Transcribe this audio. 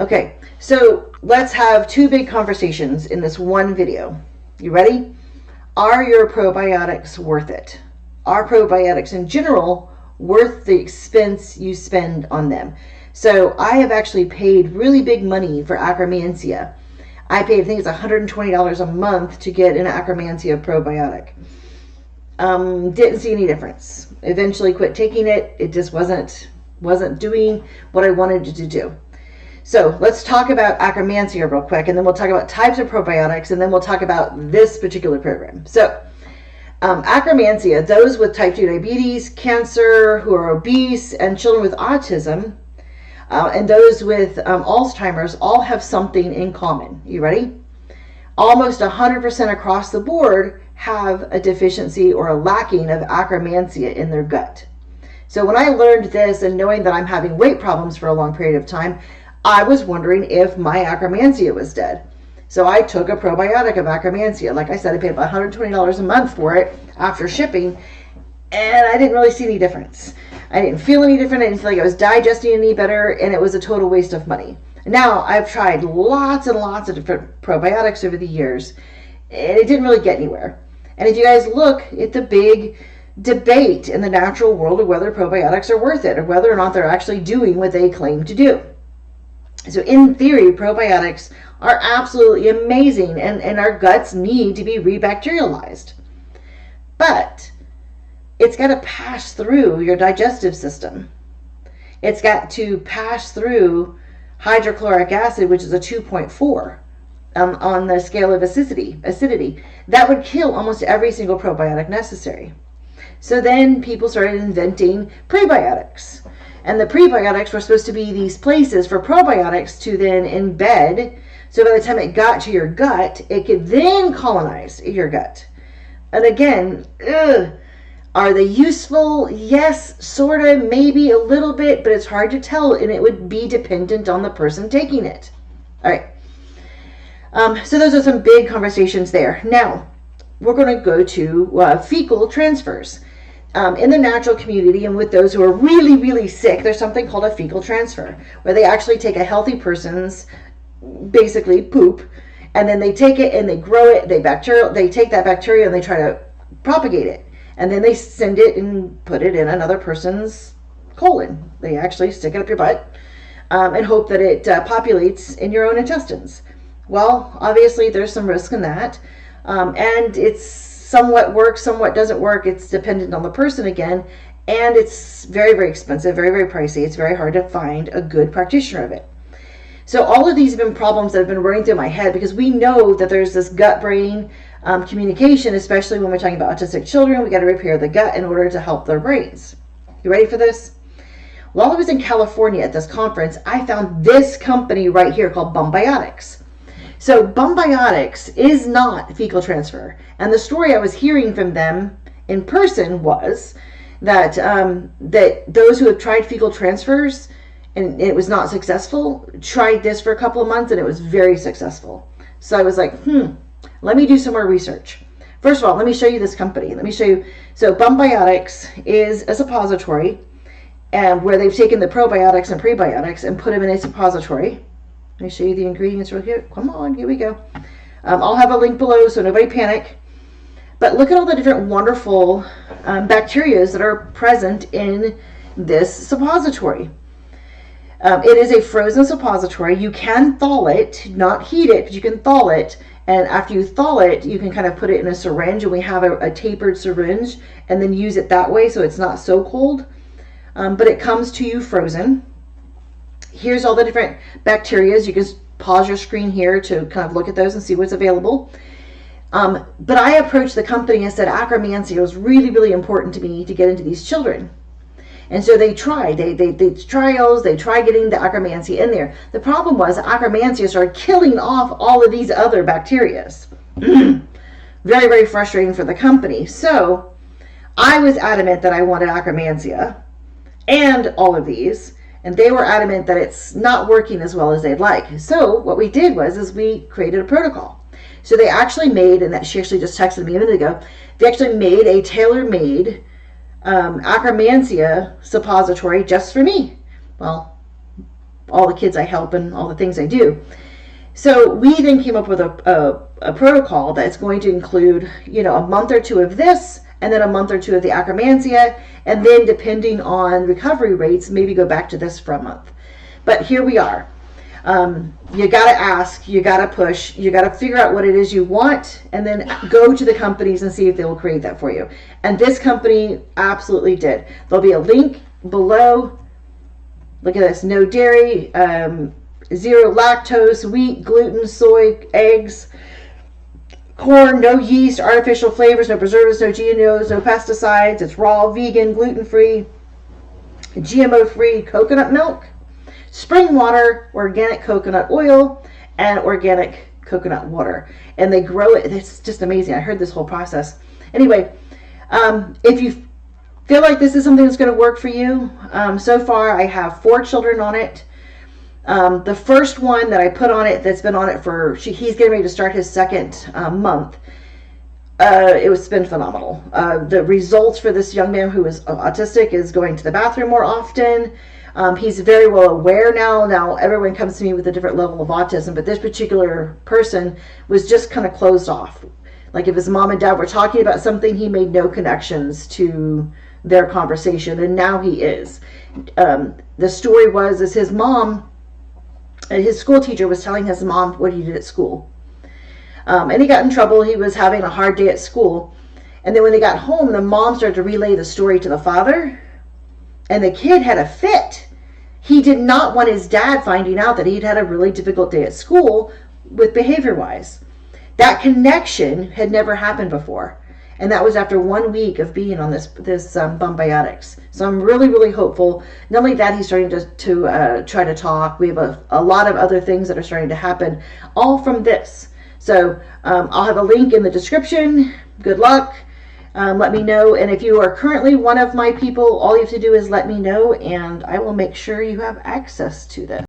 Okay, so let's have two big conversations in this one video. You ready? Are your probiotics worth it? Are probiotics in general worth the expense you spend on them? So I have actually paid really big money for Akkermansia. I paid, I think it's $120 a month to get an Akkermansia probiotic. Didn't see any difference. Eventually quit taking it. It just wasn't doing what I wanted it to do. So let's talk about Akkermansia real quick, and then we'll talk about types of probiotics, and then we'll talk about this particular program. So Akkermansia, those with type 2 diabetes, cancer, who are obese, and children with autism, and those with Alzheimer's all have something in common. You ready? Almost 100% across the board have a deficiency or a lacking of Akkermansia in their gut. So when I learned this, and knowing that I'm having weight problems for a long period of time, I was wondering if my Akkermansia was dead. So I took a probiotic of Akkermansia. Like I said, I paid about $120 a month for it after shipping, and I didn't really see any difference. I didn't feel any different. I didn't feel like I was digesting any better, and it was a total waste of money. Now, I've tried lots and lots of different probiotics over the years, and it didn't really get anywhere. And if you guys look at the big debate in the natural world of whether probiotics are worth it, or whether or not they're actually doing what they claim to do. So in theory, probiotics are absolutely amazing, and our guts need to be rebacterialized. But it's got to pass through your digestive system. It's got to pass through hydrochloric acid, which is a 2.4 on the scale of acidity. That would kill almost every single probiotic necessary. So then people started inventing prebiotics. And the prebiotics were supposed to be these places for probiotics to then embed. So by the time it got to your gut, it could then colonize your gut. And again, are they useful? Yes, sort of, maybe a little bit, but it's hard to tell, and it would be dependent on the person taking it. All right. So those are some big conversations there. Now, we're going to go to fecal transfers. In the natural community and with those who are really, really sick, there's something called a fecal transfer, where they actually take a healthy person's, basically, poop, and then they take it and they grow it, they take that bacteria and they try to propagate it. And then they send it and put it in another person's colon. They actually stick it up your butt and hope that it populates in your own intestines. Well, obviously there's some risk in that. And it's somewhat works, somewhat doesn't work. It's dependent on the person again. And it's very, very expensive, very, very pricey. It's very hard to find a good practitioner of it. So all of these have been problems that have been running through my head, because we know that there's this gut-brain communication, especially when we're talking about autistic children. We got to repair the gut in order to help their brains. You ready for this? While I was in California at this conference, I found this company right here called Bumbiotics. So Bumbiotics is not fecal transfer. And the story I was hearing from them in person was that that those who have tried fecal transfers and it was not successful, tried this for a couple of months and it was very successful. So I was like, let me do some more research. First of all, let me show you this company. Let me show you. So Bumbiotics is a suppository where they've taken the probiotics and prebiotics and put them in a suppository. Let me show you the ingredients real quick. Come on, here we go. I'll have a link below, so nobody panic. But look at all the different wonderful bacteria that are present in this suppository. It is a frozen suppository. You can thaw it, not heat it, but you can thaw it. And after you thaw it, you can kind of put it in a syringe, and we have a tapered syringe, and then use it that way so it's not so cold. But it comes to you frozen. Here's all the different bacteria. You can pause your screen here to kind of look at those and see what's available. But I approached the company and said Akkermansia was really, really important to me to get into these children. And so they tried. They trials. They tried getting the Akkermansia in there. The problem was Akkermansia started killing off all of these other bacteria. Very, very frustrating for the company. So I was adamant that I wanted Akkermansia and all of these. And they were adamant that it's not working as well as they'd like. So what we did was we created a protocol. So they actually made, and that she actually just texted me a minute ago, they actually made a tailor-made Akkermansia suppository just for me. Well, all the kids I help and all the things I do. So we then came up with a protocol that's going to include, a month or two of this, and then a month or two of the akkermansia, and then depending on recovery rates, maybe go back to this for a month. But here we are. You got to ask, you got to push, you got to figure out what it is you want, and then go to the companies and see if they will create that for you. And this company absolutely did. There'll be a link below. Look at this: no dairy, zero lactose, wheat, gluten, soy, eggs, corn, no yeast, artificial flavors, no preservatives, no GMOs, no pesticides. It's raw, vegan, gluten-free, GMO-free coconut milk, spring water, organic coconut oil, and organic coconut water. And they grow it. It's just amazing. I heard this whole process. Anyway, if you feel like this is something that's going to work for you, so far I have 4 children on it. The first one that I put on it, that's been on it for, he's getting ready to start his second month. It's been phenomenal. The results for this young man who is autistic is going to the bathroom more often. He's very well aware now. Now everyone comes to me with a different level of autism, but this particular person was just kind of closed off. Like if his mom and dad were talking about something, he made no connections to their conversation, and now he is. The story was his mom, his school teacher was telling his mom what he did at school. And he got in trouble. He was having a hard day at school. And then when they got home, the mom started to relay the story to the father. And the kid had a fit. He did not want his dad finding out that he'd had a really difficult day at school with behavior-wise. That connection had never happened before. And that was after 1 week of being on this Bumbiotics. So I'm really, really hopeful. Not only that, he's starting to try to talk. We have a lot of other things that are starting to happen, all from this. So I'll have a link in the description. Good luck. Let me know. And if you are currently one of my people, all you have to do is let me know, and I will make sure you have access to this.